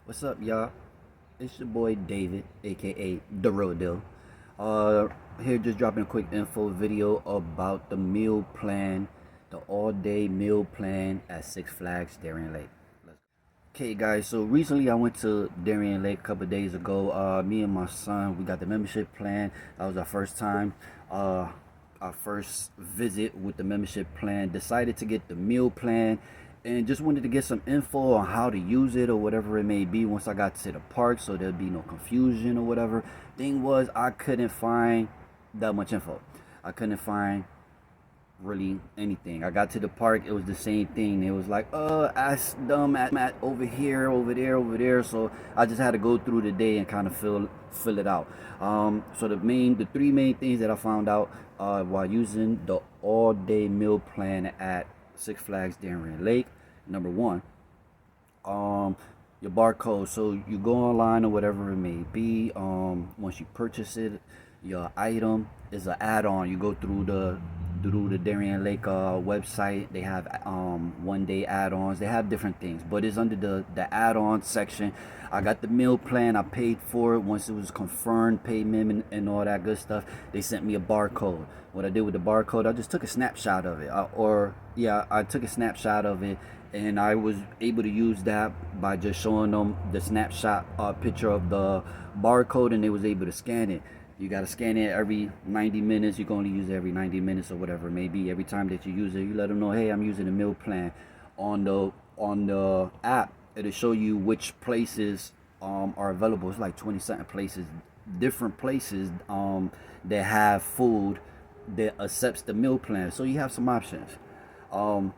What's up, y'all? It's your boy David, aka The Real Deal. Here just dropping a quick info video about the meal plan, the all-day meal plan at Six Flags Darien Lake. Okay, guys. So recently I went to Darien Lake a couple days ago. Me and my son, we got the membership plan. That was our first time. Our first visit with the membership plan. Decided to get the meal plan and just wanted to get some info on how to use it or whatever it may be once I got to the park, so there'd be no confusion or whatever. Thing was, I couldn't find that much info. I couldn't find really anything. I got to the park, it was the same thing. It was like, ask them at over here, over there, over there. So I just had to go through the day and kind of fill it out. So the three main things that I found out while using the all-day meal plan at Six Flags Darien Lake. Number one, your barcode. So you go online or whatever it may be. Once you purchase it, your item is an add-on. You go through the Darien Lake website. They have one-day add-ons. They have different things, but it's under the add-on section. I got the meal plan. I paid for it once it was confirmed payment and all that good stuff. They sent me a barcode. What I did with the barcode, I just took a snapshot of it. I took a snapshot of it, and I was able to use that by just showing them the snapshot picture of the barcode, and they was able to scan it. You got to scan it every 90 minutes. You can only use it every 90 minutes or whatever it may be. Every time that you use it, you let them know, hey, I'm using a meal plan. On the app, it'll show you which places are available. It's like 20-something places, different places that have food that accepts the meal plan. So you have some options. So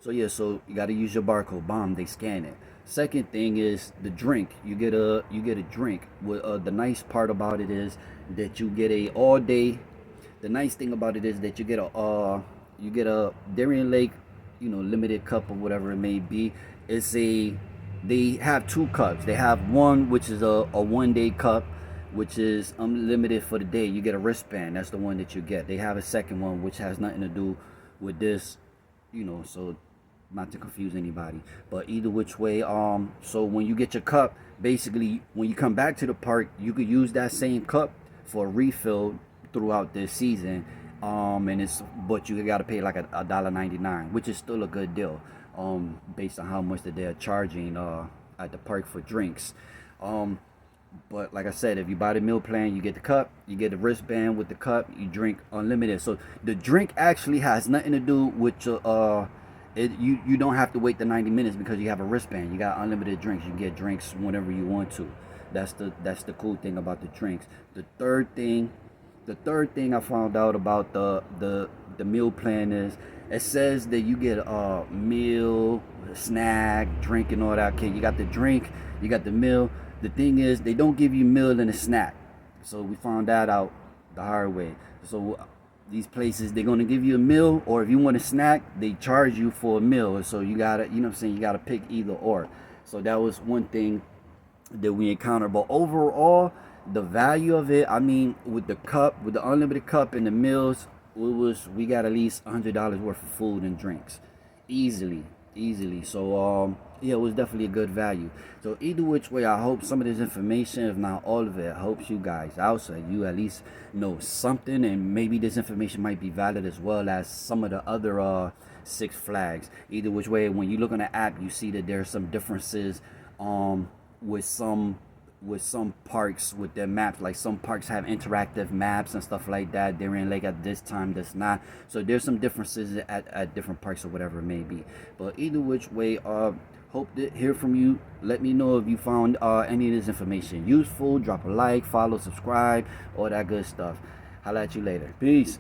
you got to use your barcode. Bomb, they scan it. Second thing is the drink. You get a drink. The nice part about it is that you get a all day. The nice thing about it is that you get a Darien Lake, limited cup or whatever it may be. They have two cups. They have one which is a 1 day cup, which is unlimited for the day. You get a wristband. That's the one that you get. They have a second one which has nothing to do with this, so not to confuse anybody. But either which way, so when you get your cup, basically when you come back to the park, you could use that same cup for a refill throughout this season. But you gotta pay like $1.99, which is still a good deal, based on how much that they're charging at the park for drinks. But like I said, if you buy the meal plan, you get the cup, you get the wristband with the cup, you drink unlimited. So the drink actually has nothing to do with your you don't have to wait the 90 minutes because you have a wristband. You got unlimited drinks. You can get drinks whenever you want to. That's the cool thing about the drinks. The third thing I found out about the meal plan is it says that you get a meal, snack, drink, and all that. Okay, you got the drink, you got the meal. The thing is, they don't give you meal and a snack. So we found that out the hard way. So these places, they're going to give you a meal, or if you want a snack, they charge you for a meal. So you gotta, you gotta pick either or. So that was one thing that we encountered. But overall, the value of it, I mean, with the cup, with the unlimited cup and the meals, we got at least $100 worth of food and drinks easily. So it was definitely a good value. So either which way, I hope some of this information, if not all of it, helps you guys out, so you at least know something, and maybe this information might be valid as well as some of the other Six Flags. Either which way, when you look on the app, you see that there's some differences with some parks with their maps. Like some parks have interactive maps and stuff like that. Darien Lake at this time does not. So there's some differences at different parks or whatever it may be. But either which way, hope to hear from you. Let me know if you found any of this information useful. Drop a like, follow, subscribe, all that good stuff. Holla at you later. Peace.